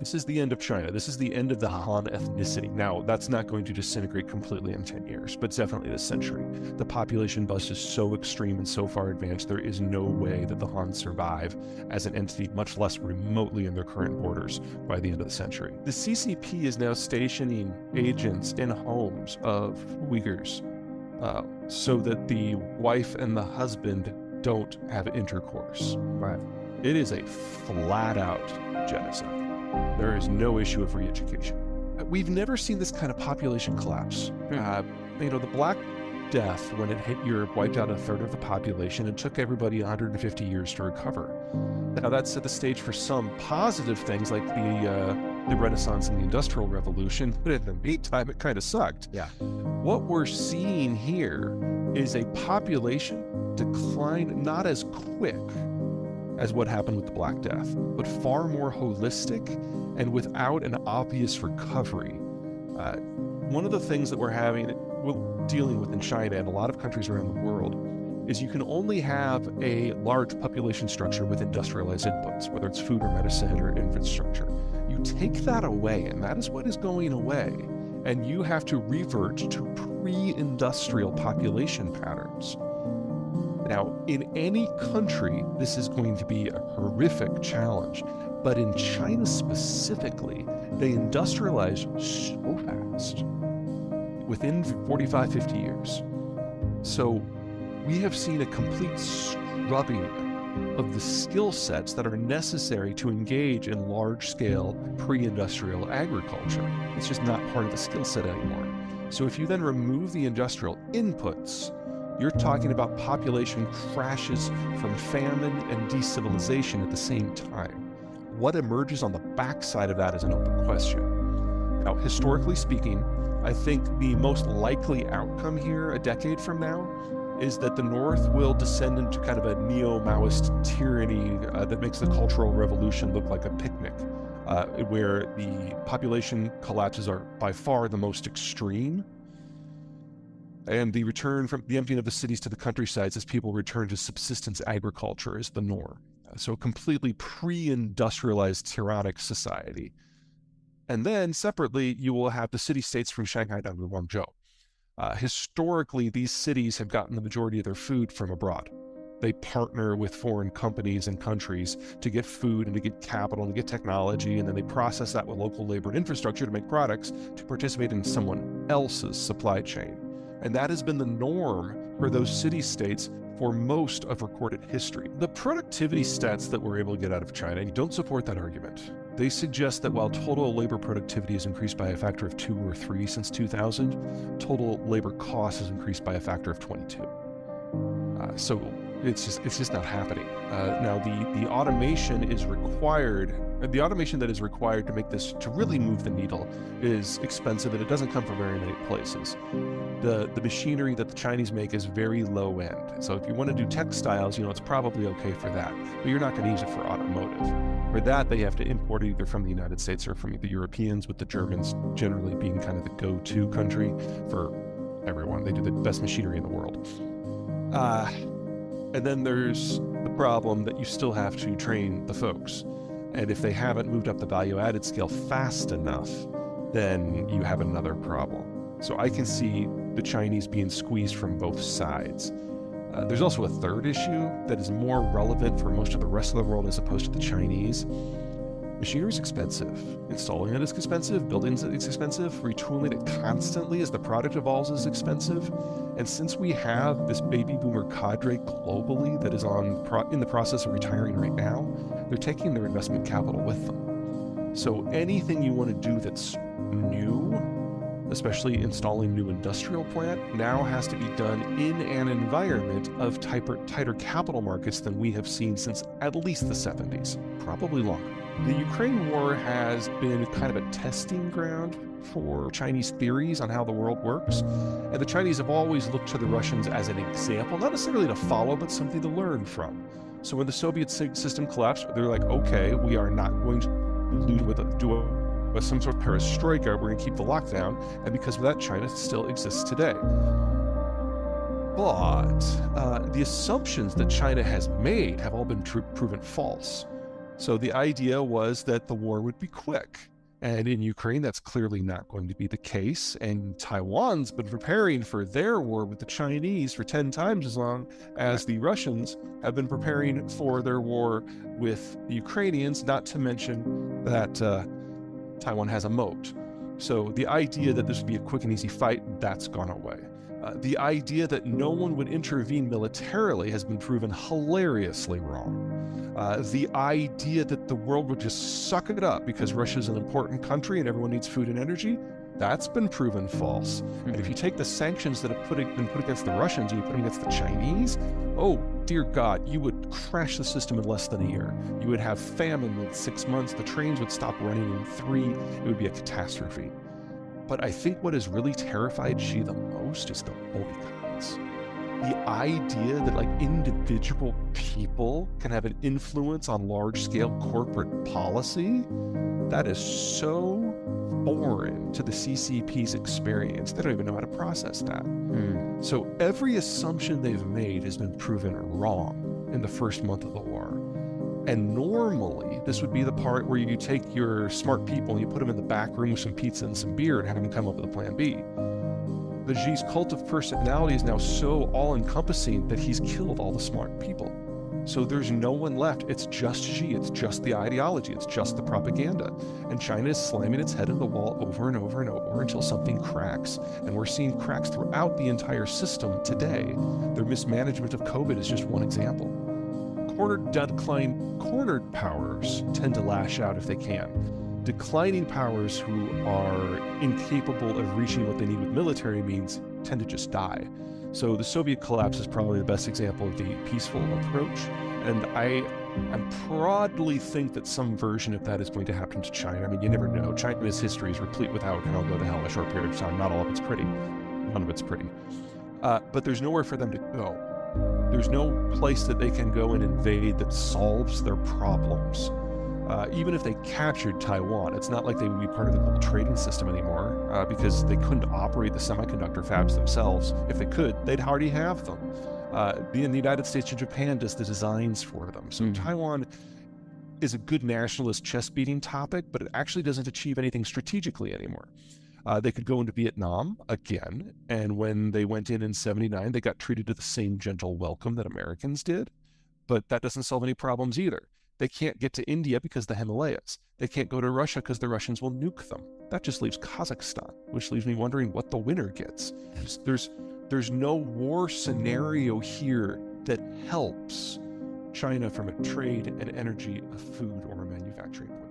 This is the end of China. This is the end of the Han ethnicity. Now, that's not going to disintegrate completely in 10 years, but it's definitely this century. The population bust is so extreme and so far advanced, there is no way that the Han survive as an entity, much less remotely in their current borders by the end of the century. The CCP is now stationing agents in homes of Uyghurs so that the wife and the husband don't have intercourse. Right. It is a flat-out genocide. There is no issue of re-education. We've never seen this kind of population collapse. The Black Death, when it hit Europe, wiped out a third of the population and took everybody 150 years to recover. Now that set the stage for some positive things like the Renaissance and the Industrial Revolution, but in the meantime, it kind of sucked. Yeah. What we're seeing here is a population decline not as quick as what happened with the Black Death, but far more holistic and without an obvious recovery. One of the things that we're dealing with in China and a lot of countries around the world is you can only have a large population structure with industrialized inputs, whether it's food or medicine or infrastructure. You take that away, and that is what is going away, and you have to revert to pre-industrial population patterns. Now, in any country, this is going to be a horrific challenge, but in China specifically, they industrialized so fast, within 45, 50 years. So we have seen a complete scrubbing of the skill sets that are necessary to engage in large-scale pre-industrial agriculture. It's just not part of the skill set anymore. So if you then remove the industrial inputs, you're talking about population crashes from famine and decivilization at the same time. What emerges on the backside of that is an open question. Now, historically speaking, I think the most likely outcome here a decade from now is that the North will descend into kind of a neo-Maoist tyranny that makes the Cultural Revolution look like a picnic, where the population collapses are by far the most extreme. And the return from the emptying of the cities to the countrysides as people return to subsistence agriculture is the norm. So a completely pre-industrialized tyrannic society. And then separately, you will have the city-states from Shanghai down to Guangzhou. Historically, these cities have gotten the majority of their food from abroad. They partner with foreign companies and countries to get food and to get capital and to get technology, and then they process that with local labor and infrastructure to make products to participate in someone else's supply chain. And that has been the norm for those city-states for most of recorded history. The productivity stats that we're able to get out of China don't support that argument. They suggest that while total labor productivity has increased by a factor of 2 or 3 since 2000, total labor cost has increased by a factor of 22. So it's just not happening. Now the automation is required. The automation that is required to make this, to really move the needle, is expensive, and it doesn't come from very many places. The machinery that the Chinese make is very low end. So if you want to do textiles, it's probably okay for that, but you're not going to use it for automotive. For that, they have to import it either from the United States or from the Europeans, with the Germans generally being kind of the go-to country for everyone. They do the best machinery in the world. And then there's the problem that you still have to train the folks. And if they haven't moved up the value-added scale fast enough, then you have another problem. So I can see the Chinese being squeezed from both sides. There's also a third issue that is more relevant for most of the rest of the world as opposed to the Chinese. Machinery is expensive. Installing it is expensive. Building it is expensive. Retooling it constantly as the product evolves is expensive. And since we have this baby boomer cadre globally that is in the process of retiring right now, they're taking their investment capital with them. So anything you want to do that's new, especially installing new industrial plant, now has to be done in an environment of tighter capital markets than we have seen since at least the 70s, probably longer. The Ukraine war has been kind of a testing ground for Chinese theories on how the world works, and the Chinese have always looked to the Russians as an example, not necessarily to follow, but something to learn from. So when the Soviet system collapsed, they're like, okay, we are not going to do some sort of perestroika, we're going to keep the lockdown, and because of that, China still exists today. But the assumptions that China has made have all been proven false. So the idea was that the war would be quick. And in Ukraine, that's clearly not going to be the case. And Taiwan's been preparing for their war with the Chinese for 10 times as long as the Russians have been preparing for their war with the Ukrainians, not to mention that Taiwan has a moat. So the idea that this would be a quick and easy fight, that's gone away. The idea that no one would intervene militarily has been proven hilariously wrong. The idea that the world would just suck it up because Russia's an important country and everyone needs food and energy, that's been proven false. And if you take the sanctions that have been put against the Russians and you put them against the Chinese, oh dear God, you would crash the system in less than a year. You would have famine in 6 months, the trains would stop running in 3, it would be a catastrophe. But I think what has really terrified Xi the most is the boycotts. The idea that like individual people can have an influence on large-scale corporate policy, that is so foreign to the CCP's experience. They don't even know how to process that. So every assumption they've made has been proven wrong in the first month of the war. And normally, this would be the part where you take your smart people and you put them in the back room with some pizza and some beer and have them come up with a plan B. But Xi's cult of personality is now so all-encompassing that he's killed all the smart people. So there's no one left. It's just Xi. It's just the ideology. It's just the propaganda. And China is slamming its head in the wall over and over and over until something cracks. And we're seeing cracks throughout the entire system today. Their mismanagement of COVID is just one example. Cornered powers tend to lash out if they can. Declining powers who are incapable of reaching what they need with military means tend to just die. So the Soviet collapse is probably the best example of the peaceful approach. And I broadly think that some version of that is going to happen to China. I mean, you never know. China's history is replete with how it can all go to hell in a short period of time. Not all of it's pretty. None of it's pretty. But there's nowhere for them to go. There's no place that they can go and invade that solves their problems. Even if they captured Taiwan, it's not like they would be part of the global trading system anymore because they couldn't operate the semiconductor fabs themselves. If they could, they'd already have them. The United States and Japan does the designs for them. So Taiwan is a good nationalist chest-beating topic, but it actually doesn't achieve anything strategically anymore. They could go into Vietnam again, and when they went in 79, they got treated to the same gentle welcome that Americans did, but that doesn't solve any problems either. They can't get to India because of the Himalayas. They can't go to Russia because the Russians will nuke them. That just leaves Kazakhstan, which leaves me wondering what the winner gets. There's no war scenario here that helps China from a trade, an energy, a food, or a manufacturing point.